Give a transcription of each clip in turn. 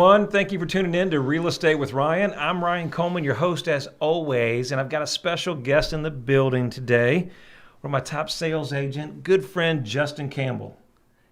everyone. Thank you for tuning in to Real Estate with Ryan. I'm Ryan Coleman, your host as always, and I've got a special guest in the building today. One of my top sales agent, good friend Justin Campbell.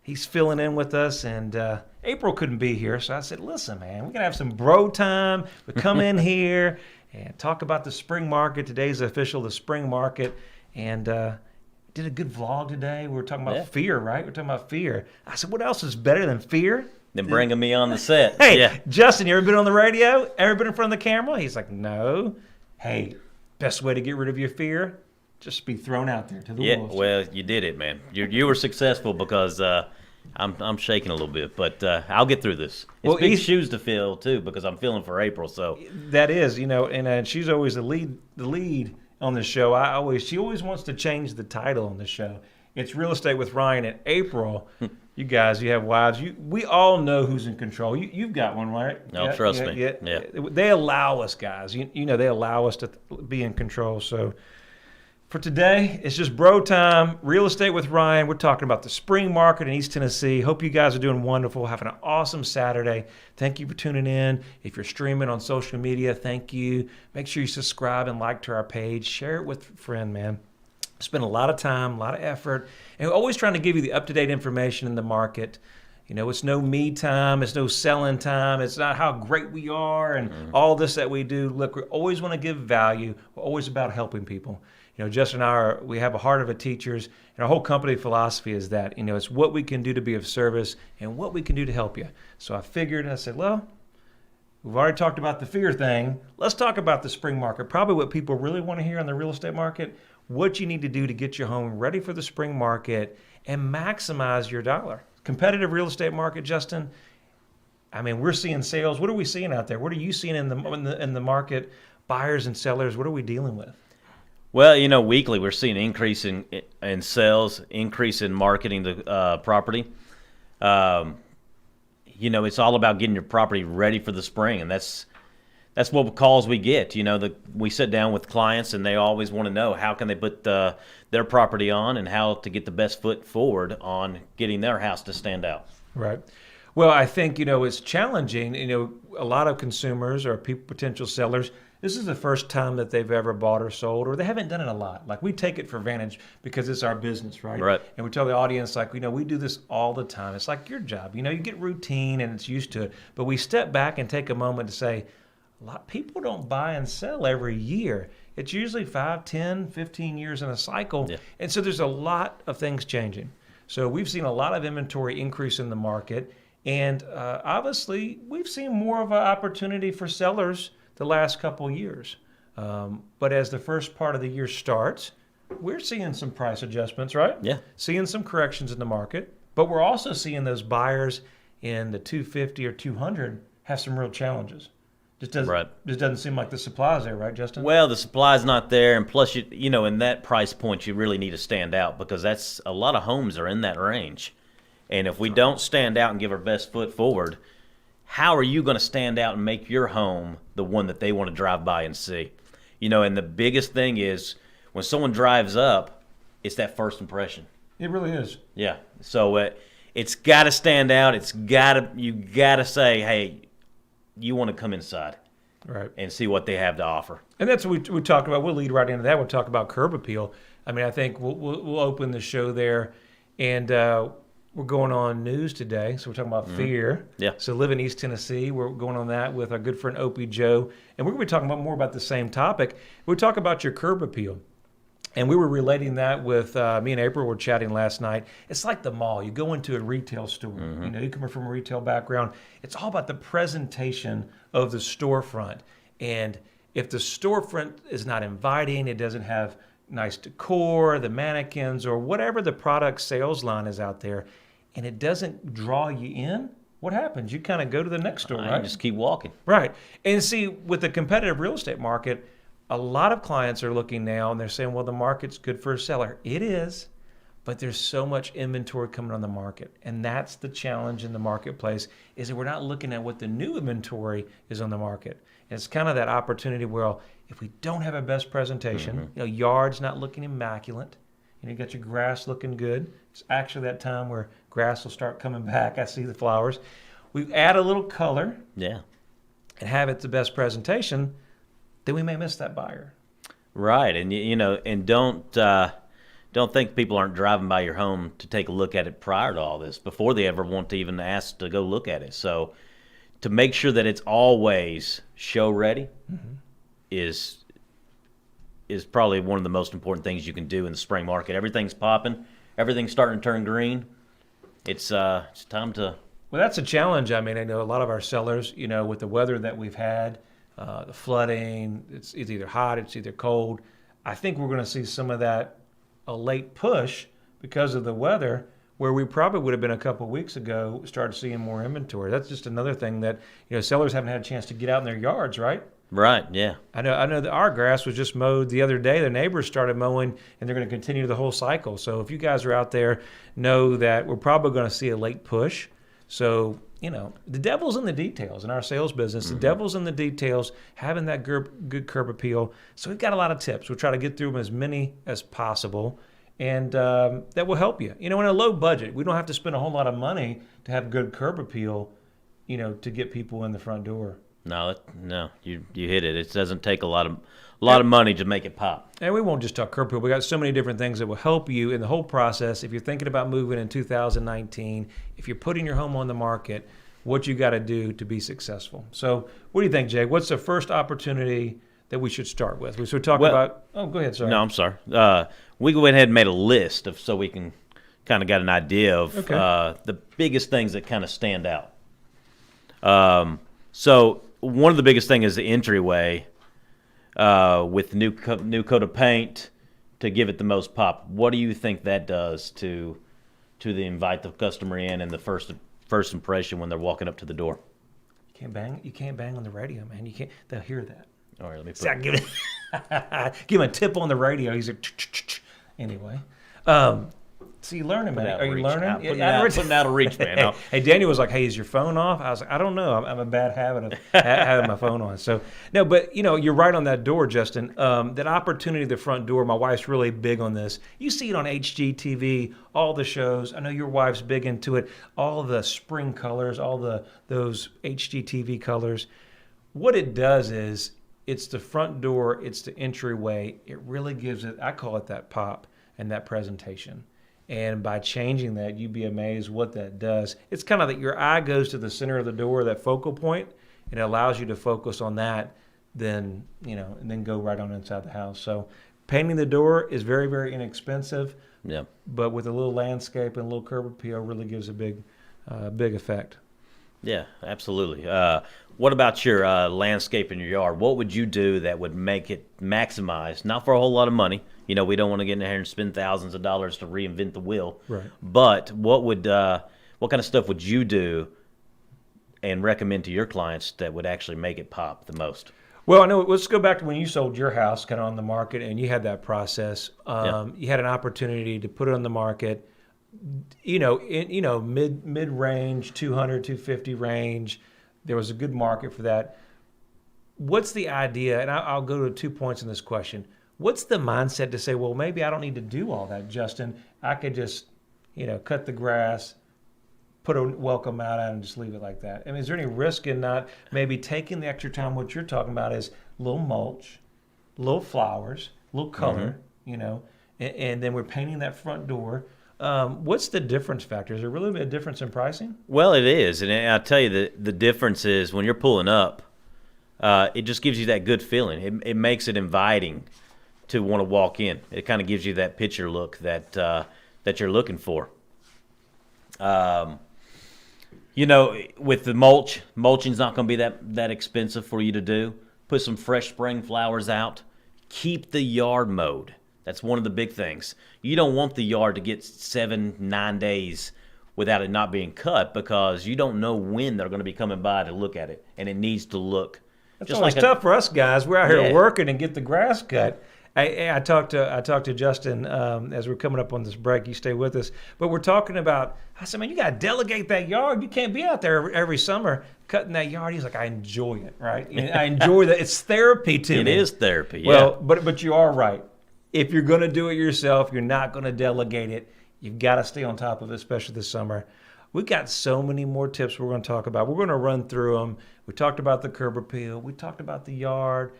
He's filling in with us, and April couldn't be here, so I said, listen, man, we're going to have some bro time. We come in here and talk about the spring market. Today's official, the spring market, and did a good vlog today. We were talking about fear, right? We're talking about fear. I said, what else is better than fear? Than bringing me on the set. Hey, Justin, you ever been on the radio? Ever been in front of the camera? He's like, no. Hey, best way to get rid of your fear? Just be thrown out there to the wolves. Yeah, well, you did it, man. You were successful because I'm shaking a little bit, but I'll get through this. It's big shoes to fill too because I'm feeling for April. So that is, and she's always the lead on the show. She always wants to change the title on the show. It's Real Estate with Ryan and April. You guys, you have wives. We all know who's in control. You've got one, right? No, trust me. Yeah. They allow us, guys. They allow us to be in control. So for today, it's just bro time. Real Estate with Ryan. We're talking about the spring market in East Tennessee. Hope you guys are doing wonderful, having an awesome Saturday. Thank you for tuning in. If you're streaming on social media, thank you. Make sure you subscribe and like to our page. Share it with a friend, man. Spend a lot of time, a lot of effort, and we're always trying to give you the up-to-date information in the market. It's no me time, it's no selling time, it's not how great we are and all this that we do. Look, we always want to give value. We're always about helping people. Justin and I we have a heart of a teachers, and our whole company philosophy is that, it's what we can do to be of service and what we can do to help you. So I figured, and I said, well, we've already talked about the fear thing. Let's talk about the spring market. Probably what people really want to hear on the real estate market, what you need to do to get your home ready for the spring market and maximize your dollar. Competitive real estate market, Justin. I mean, we're seeing sales. What are we seeing out there? What are you seeing in the market? Buyers and sellers, what are we dealing with? Well, weekly we're seeing an increase in sales, increase in marketing the property. It's all about getting your property ready for the spring, and that's what calls we get. We sit down with clients, and they always want to know how can they put their property on and how to get the best foot forward on getting their house to stand out. Right. Well, I think, it's challenging. A lot of consumers or potential sellers, this is the first time that they've ever bought or sold, or they haven't done it a lot. Like, we take it for advantage because it's our business, right? Right. And we tell the audience, like, we do this all the time. It's like your job. You get routine and it's used to it. But we step back and take a moment to say, a lot of people don't buy and sell every year. It's usually 5, 10, 15 years in a cycle. Yeah. And so there's a lot of things changing. So we've seen a lot of inventory increase in the market. And obviously, we've seen more of an opportunity for sellers the last couple years. But as the first part of the year starts, we're seeing some price adjustments, right? Yeah. Seeing some corrections in the market. But we're also seeing those buyers in the 250 or 200 have some real challenges. Just doesn't seem like the supply's there, right, Justin? Well, the supply's not there, and plus, in that price point, you really need to stand out because that's a lot of homes are in that range. And if we don't stand out and give our best foot forward, how are you going to stand out and make your home the one that they want to drive by and see? And the biggest thing is when someone drives up, it's that first impression. It really is. Yeah. So it's got to stand out. You got to say, hey, you want to come inside, right, and see what they have to offer. And that's what we talked about. We'll lead right into that. We'll talk about curb appeal. I mean, I think we'll open the show there, and we're going on news today. So we're talking about fear. Yeah. So live in East Tennessee. We're going on that with our good friend Opie Joe, and we're going to be talking about more about the same topic. We'll talk about your curb appeal. And we were relating that with me and April were chatting last night. It's like the mall. You go into a retail store. Mm-hmm. You come from a retail background. It's all about the presentation of the storefront. And if the storefront is not inviting, it doesn't have nice decor, the mannequins, or whatever the product sales line is out there, and it doesn't draw you in, what happens? You kind of go to the next store, right? Just keep walking. Right. And see, with the competitive real estate market, a lot of clients are looking now and they're saying, well, the market's good for a seller. It is, but there's so much inventory coming on the market. And that's the challenge in the marketplace, is that we're not looking at what the new inventory is on the market. And it's kind of that opportunity where if we don't have a best presentation, yard's not looking immaculate, you got your grass looking good. It's actually that time where grass will start coming back. I see the flowers. we add a little color Yeah. and have it the best presentation, then we may miss that buyer. Right, and and don't think people aren't driving by your home to take a look at it prior to all this, before they ever want to even ask to go look at it. So, to make sure that it's always show ready is probably one of the most important things you can do in the spring market. Everything's popping, everything's starting to turn green. It's time to. Well, that's a challenge. I mean, I know a lot of our sellers, with the weather that we've had, the flooding, it's either hot, it's either cold. I think we're going to see some of that, a late push because of the weather, where we probably would have been a couple of weeks ago, started seeing more inventory. That's just another thing that, sellers haven't had a chance to get out in their yards, right? Right, yeah. I know that our grass was just mowed the other day. The neighbors started mowing, and they're going to continue the whole cycle. So if you guys are out there, know that we're probably going to see a late push. So, the devil's in the details in our sales business. The devil's in the details, having that good curb appeal. So we've got a lot of tips. We'll try to get through them as many as possible, and that will help you. In a low budget, we don't have to spend a whole lot of money to have good curb appeal, to get people in the front door. No, you hit it. It doesn't take a lot of money to make it pop. And we won't just talk curb appeal. We got so many different things that will help you in the whole process. If you're thinking about moving in 2019, if you're putting your home on the market, what you got to do to be successful. So, what do you think, Jake? What's the first opportunity that we should start with? We should talk about. Oh, go ahead, sorry. No, I'm sorry. We went ahead and made a list so we can kind of get an idea of the biggest things that kind of stand out. So one of the biggest things is the entryway with new coat of paint to give it the most pop. What do you think that does to invite the customer in and the first impression when they're walking up to the door? You can't bang on the radio, man. You can't. They'll hear that. All right, let me put. So give him a tip on the radio. He's like, anyway. So you learning, man? Are you learning? Putting out a reach, man. No. Hey, Daniel was like, "Hey, is your phone off?" I was like, "I don't know. I'm a bad habit of having my phone on." So no, but you're right on that door, Justin. That opportunity at the front door. My wife's really big on this. You see it on HGTV, all the shows. I know your wife's big into it. All the spring colors, those HGTV colors. What it does is, it's the front door, it's the entryway. It really gives it. I call it that pop and that presentation. And by changing that, you'd be amazed what that does. It's kind of that your eye goes to the center of the door, that focal point, and it allows you to focus on that, then, and then go right on inside the house. So painting the door is very, very inexpensive. Yeah. But with a little landscape and a little curb appeal, really gives a big effect. Yeah, absolutely. What about your landscape in your yard? What would you do that would make it maximize, not for a whole lot of money? We don't want to get in here and spend thousands of dollars to reinvent the wheel. Right. But what kind of stuff would you do and recommend to your clients that would actually make it pop the most? Well, I know. Let's go back to when you sold your house kind of on the market, and you had that process. You had an opportunity to put it on the market. Mid range, 200, 250 range. There was a good market for that. What's the idea? And I'll go to 2 points in this question. What's the mindset to say, well, maybe I don't need to do all that, Justin. I could just, cut the grass, put a welcome mat out, and just leave it like that. I mean, is there any risk in not maybe taking the extra time? What you're talking about is a little mulch, little flowers, a little color, and then we're painting that front door. What's the difference factor? Is there really a difference in pricing? Well, it is. And I'll tell you the difference is when you're pulling up, it just gives you that good feeling. It makes it inviting to want to walk in. It kind of gives you that picture look that you're looking for. With the mulching's not going to be that expensive for you to do. Put some fresh spring flowers out. Keep the yard mowed. That's one of the big things. You don't want the yard to get 7-9 days without it not being cut, because you don't know when they're going to be coming by to look at it, and it needs to look. That's always tough for us guys. We're out here working and get the grass cut. I talked to Justin as we're coming up on this break. You stay with us, but we're talking about. I said, man, you got to delegate that yard. You can't be out there every summer cutting that yard. He's like, I enjoy it, right? I enjoy that. It's therapy to me. It is therapy. Yeah. Well, but you are right. If you're going to do it yourself, you're not going to delegate it. You've got to stay on top of it, especially this summer. We got so many more tips we're going to talk about. We're going to run through them. We talked about the curb appeal. We talked about the yard.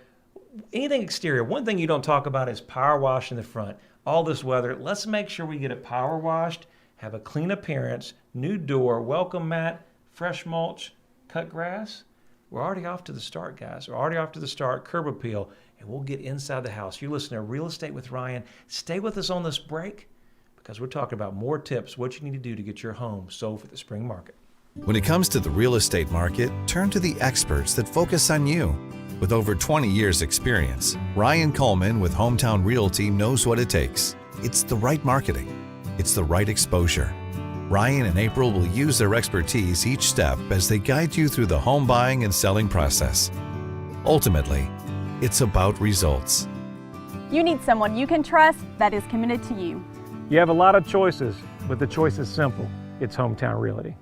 Anything exterior. One thing you don't talk about is power wash in the front. All this weather, let's make sure we get it power washed, have a clean appearance, new door, welcome mat, fresh mulch, cut grass. We're already off to the start, guys. We're already off to the start, curb appeal, and we'll get inside the house. You're listening to Real Estate with Ryan. Stay with us on this break because we're talking about more tips, what you need to do to get your home sold for the spring market. When it comes to the real estate market, turn to the experts that focus on you. With over 20 years experience, Ryan Coleman with Hometown Realty knows what it takes. It's the right marketing. It's the right exposure. Ryan and April will use their expertise each step as they guide you through the home buying and selling process. Ultimately, it's about results. You need someone you can trust that is committed to you. You have a lot of choices, but the choice is simple. It's Hometown Realty.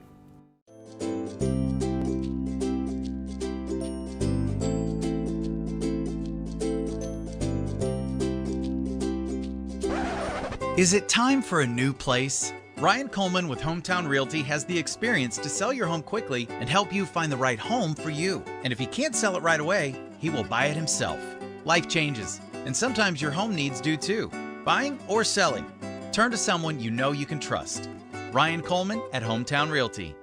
Is it time for a new place? Ryan Coleman with Hometown Realty has the experience to sell your home quickly and help you find the right home for you. And if he can't sell it right away, he will buy it himself. Life changes, and sometimes your home needs do too. Buying or selling, turn to someone you know you can trust. Ryan Coleman at Hometown Realty.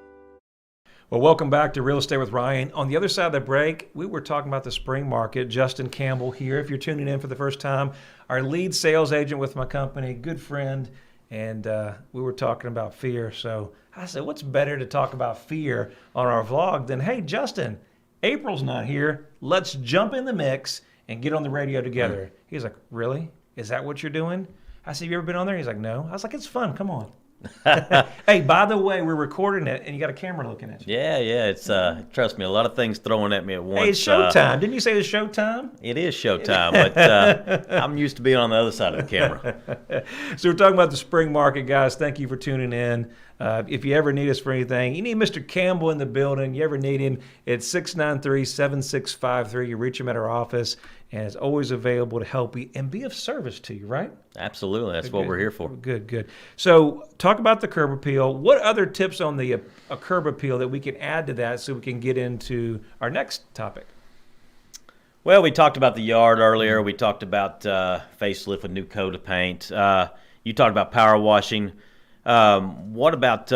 Well, welcome back to Real Estate with Ryan. On the other side of the break, we were talking about the spring market. Justin Campbell here. If you're tuning in for the first time, our lead sales agent with my company, good friend, and we were talking about fear. So I said, what's better to talk about fear on our vlog than, hey, Justin, April's not here. Let's jump in the mix and get on the radio together. He's like, really? Is that what you're doing? I said, have you ever been on there? He's like, no. I was like, it's fun. Come on. Hey, by the way, we're recording it, and you got a camera looking at you. Yeah, it's trust me, a lot of things thrown at me at once. Hey, it's showtime. Didn't you say it's showtime? It is showtime, but I'm used to being on the other side of the camera. So we're talking about the spring market, guys. Thank you for tuning in. If you ever need us for anything, you need Mr. Campbell in the building. You ever need him, it's 693-7653. You reach him at our office, and it's always available to help you and be of service to you, right? Absolutely. That's what we're here for. Good. So talk about the curb appeal. What other tips on the a curb appeal that we can add to that so we can get into our next topic? Well, we talked about the yard earlier. We talked about facelift with new coat of paint. You talked about power washing. What about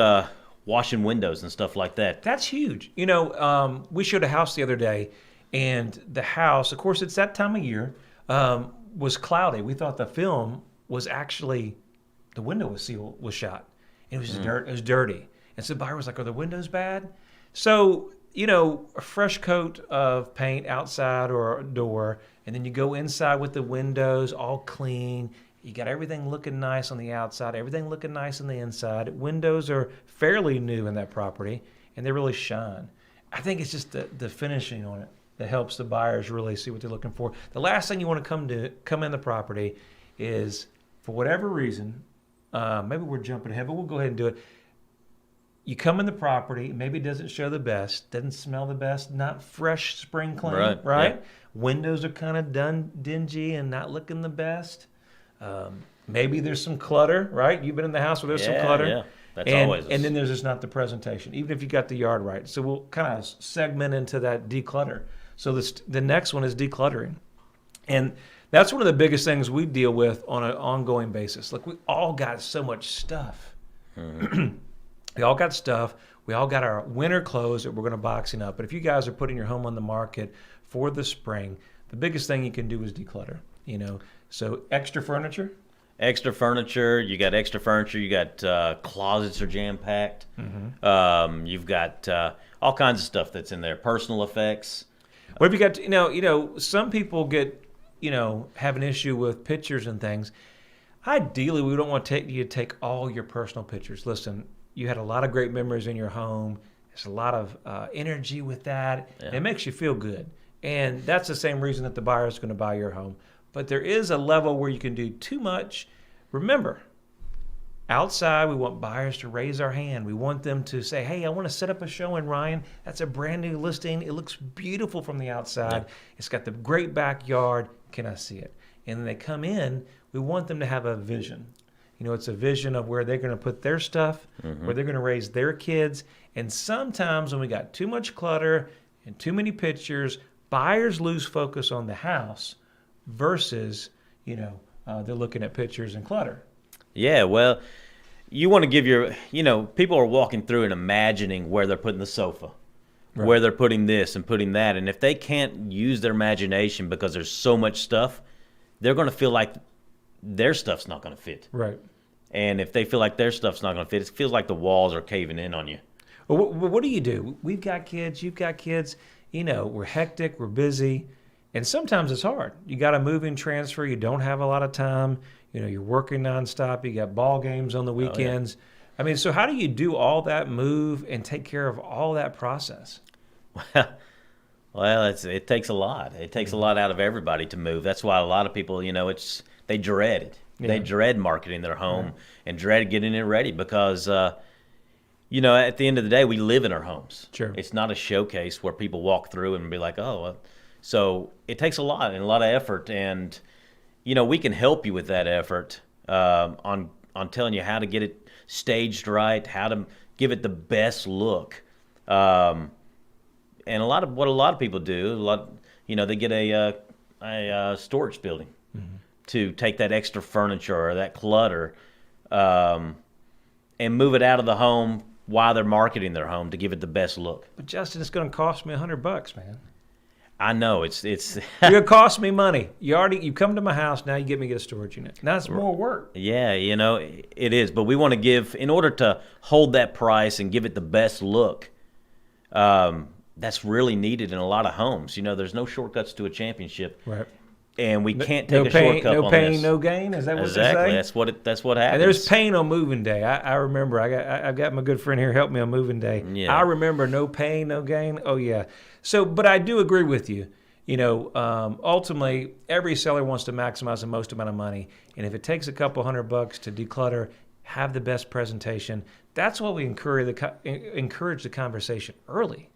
washing windows and stuff like that? That's huge. You know, we showed a house the other day, and the house, of course, it's that time of year, was cloudy. We thought the film was actually, the window was shot. It was dirt. It was dirty. And so the buyer was like, are the windows bad? So, you know, a fresh coat of paint outside or a door, and then you go inside with the windows all clean. You got everything looking nice on the outside, everything looking nice on the inside. Windows are fairly new in that property, and they really shine. I think it's just the finishing on it that helps the buyers really see what they're looking for. The last thing you want to come in the property is, for whatever reason, maybe we're jumping ahead, but we'll go ahead and do it. You come in the property, maybe it doesn't show the best, doesn't smell the best, not fresh spring clean, right? Yeah. Windows are kind of done dingy and not looking the best. Maybe there's some clutter, right? You've been in the house where there's some clutter. Yeah, that's always. And then there's just not the presentation, even if you got the yard right. So we'll kind of segment into that declutter. So the next one is decluttering. And that's one of the biggest things we deal with on an ongoing basis. Like, we all got so much stuff. Mm-hmm. We all got stuff. We all got our winter clothes that we're going to boxing up. But if you guys are putting your home on the market for the spring, the biggest thing you can do is declutter, you know. So extra furniture. You got extra furniture. You got closets are jam-packed. Mm-hmm. You've got all kinds of stuff that's in there. Personal effects. What have you got? You know, some people get, have an issue with pictures and things. Ideally, we don't want you to take all your personal pictures. Listen, you had a lot of great memories in your home. There's a lot of energy with that. Yeah. It makes you feel good. And that's the same reason that the buyer is going to buy your home. But there is a level where you can do too much. Remember, outside, we want buyers to raise our hand. We want them to say, hey, I want to set up a showing, Ryan. That's a brand new listing. It looks beautiful from the outside. Yeah. It's got the great backyard. Can I see it? And then they come in. We want them to have a vision. It's a vision of where they're going to put their stuff, where they're going to raise their kids. And sometimes when we got too much clutter and too many pictures, buyers lose focus on the house versus, they're looking at pictures and clutter. Yeah, well, you want to give people are walking through and imagining where they're putting the sofa, where they're putting this and putting that. And if they can't use their imagination because there's so much stuff, they're going to feel like their stuff's not going to fit. Right. And if they feel like their stuff's not going to fit, it feels like the walls are caving in on you. Well, what do you do? We've got kids, you've got kids. We're hectic, we're busy, and sometimes it's hard. You got to move and transfer. You don't have a lot of time. You're working nonstop. You got ball games on the weekends. I mean, so how do you do all that move and take care of all that process? Well, it takes a lot. It takes a lot out of everybody to move. That's why a lot of people, they dread it. Yeah. They dread marketing their home and dread getting it ready because, at the end of the day, we live in our homes. Sure. It's not a showcase where people walk through and be like, oh, well. So it takes a lot and a lot of effort. And, we can help you with that effort on telling you how to get it staged right, how to give it the best look. And what a lot of people do, they get a storage building to take that extra furniture or that clutter and move it out of the home while they're marketing their home to give it the best look. But Justin, it's going to cost me $100, man. I know it's You're going to cost me money. You come to my house, now you get me a storage unit. Now it's more work. Yeah, it is. But we want to in order to hold that price and give it the best look, that's really needed in a lot of homes. There's no shortcuts to a championship. Right. And we can't take a shortcut on this. No pain, no gain. Is that what they say? Exactly. That's what happens. And there's pain on moving day. I remember. I've got my good friend here help me on moving day. Yeah. I remember no pain, no gain. Oh yeah. So, but I do agree with you. Ultimately, every seller wants to maximize the most amount of money, and if it takes a couple $100 to declutter, have the best presentation. That's why we encourage the conversation early,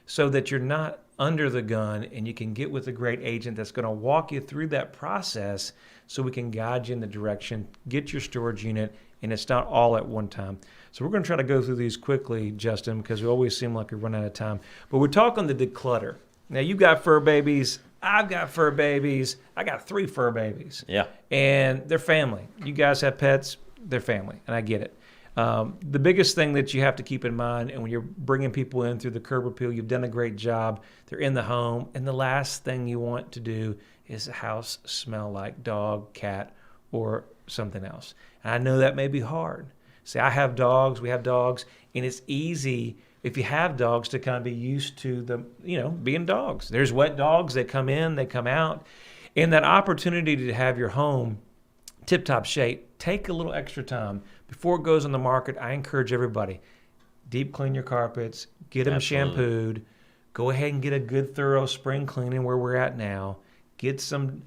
so that you're not under the gun and you can get with a great agent that's going to walk you through that process so we can guide you in the direction, get your storage unit, and it's not all at one time. So we're going to try to go through these quickly, Justin, because we always seem like we run out of time. But we're talking the declutter. Now, you've got fur babies. I've got fur babies. I got 3 fur babies. Yeah. And they're family. You guys have pets. They're family, and I get it. The biggest thing that you have to keep in mind, and when you're bringing people in through the curb appeal, you've done a great job. They're in the home, and the last thing you want to do is the house smell like dog, cat, or something else. And I know that may be hard. See, I have dogs, we have dogs, and it's easy if you have dogs to kind of be used to them, being dogs. There's wet dogs that come in, they come out. And that opportunity to have your home tip-top shape, take a little extra time. Before it goes on the market, I encourage everybody, deep clean your carpets, get them shampooed, go ahead and get a good thorough spring cleaning where we're at now, get some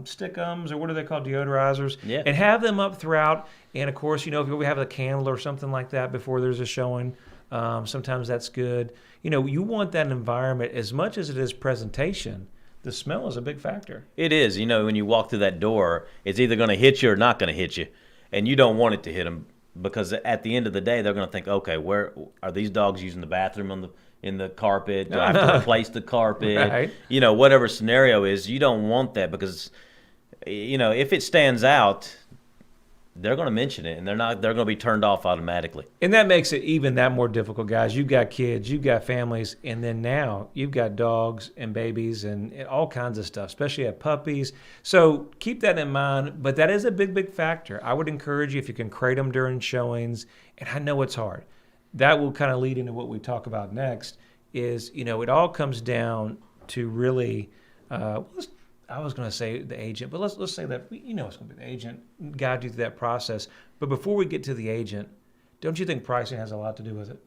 stick-ums, or what are they called, deodorizers, and have them up throughout. And of course, if we have a candle or something like that before there's a showing, sometimes that's good. You want that environment as much as it is presentation. The smell is a big factor. It is. When you walk through that door, it's either going to hit you or not going to hit you. And you don't want it to hit them because at the end of the day, they're going to think, okay, where are these dogs using the bathroom in the carpet? Do I have to replace the carpet? Right. Whatever scenario is, you don't want that because, if it stands out, they're going to mention it, and they're going to be turned off automatically. And that makes it even that more difficult, guys. You've got kids, you've got families, and then now you've got dogs and babies and all kinds of stuff, especially at puppies. So keep that in mind, but that is a big, big factor. I would encourage you if you can crate them during showings, and I know it's hard. That will kind of lead into what we talk about next is, it all comes down to really, I was going to say the agent, but let's say that it's going to be the agent guide you through that process. But before we get to the agent, don't you think pricing has a lot to do with it?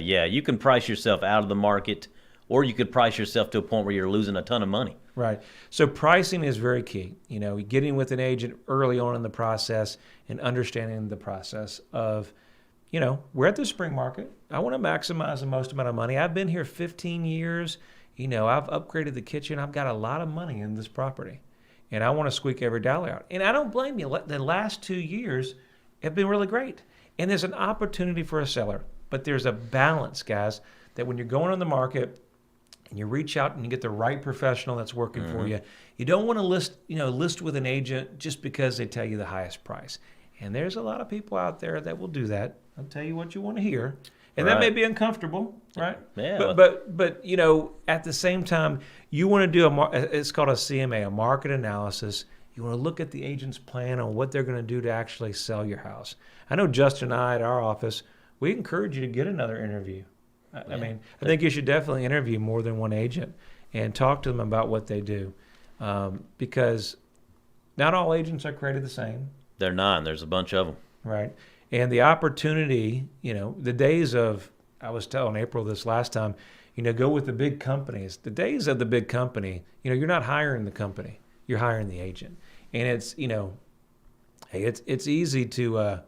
Yeah, you can price yourself out of the market, or you could price yourself to a point where you're losing a ton of money. Right. So pricing is very key. Getting with an agent early on in the process and understanding the process of, we're at the spring market. I want to maximize the most amount of money. I've been here 15 years. I've upgraded the kitchen. I've got a lot of money in this property, and I want to squeak every dollar out. And I don't blame you. The last 2 years, have been really great. And there's an opportunity for a seller, but there's a balance, guys, that when you're going on the market and you reach out and you get the right professional that's working for you, you don't want to list with an agent just because they tell you the highest price. And there's a lot of people out there that will do that. I'll tell you what you want to hear. And that may be uncomfortable, right? Yeah. But you know, at the same time, you want to do it's called a CMA, a market analysis. You want to look at the agent's plan on what they're going to do to actually sell your house. I know Justin and I at our office, we encourage you to get another interview. I mean, I think you should definitely interview more than one agent and talk to them about what they do, because not all agents are created the same. They're not. There's a bunch of them. Right. And the opportunity, the days of, I was telling April this last time, go with the big companies. The days of the big company, you're not hiring the company, you're hiring the agent. And it's, hey, it's easy to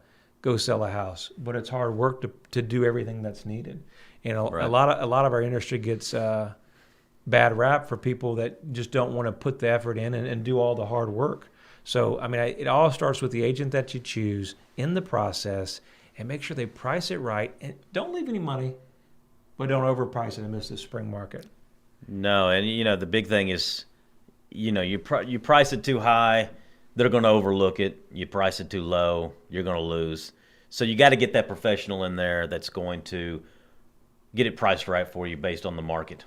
go sell a house, but it's hard work to do everything that's needed. And a lot of our industry gets bad rap for people that just don't want to put the effort in and do all the hard work. So, I mean, it all starts with the agent that you choose in the process, and make sure they price it right. And don't leave any money, but don't overprice it and miss the spring market. No, and the big thing is, you price it too high, they're going to overlook it. You price it too low, you're going to lose. So you got to get that professional in there that's going to get it priced right for you based on the market.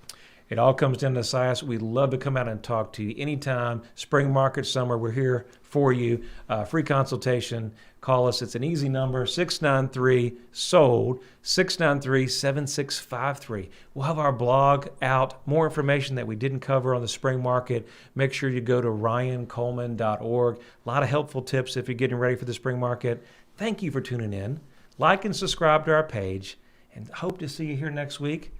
It all comes down to size. We'd love to come out and talk to you anytime. Spring market, summer, we're here for you. Free consultation. Call us. It's an easy number, 693-SOLD, 693-7653. We'll have our blog out. More information that we didn't cover on the spring market. Make sure you go to ryancoleman.org. A lot of helpful tips if you're getting ready for the spring market. Thank you for tuning in. Like and subscribe to our page, and hope to see you here next week.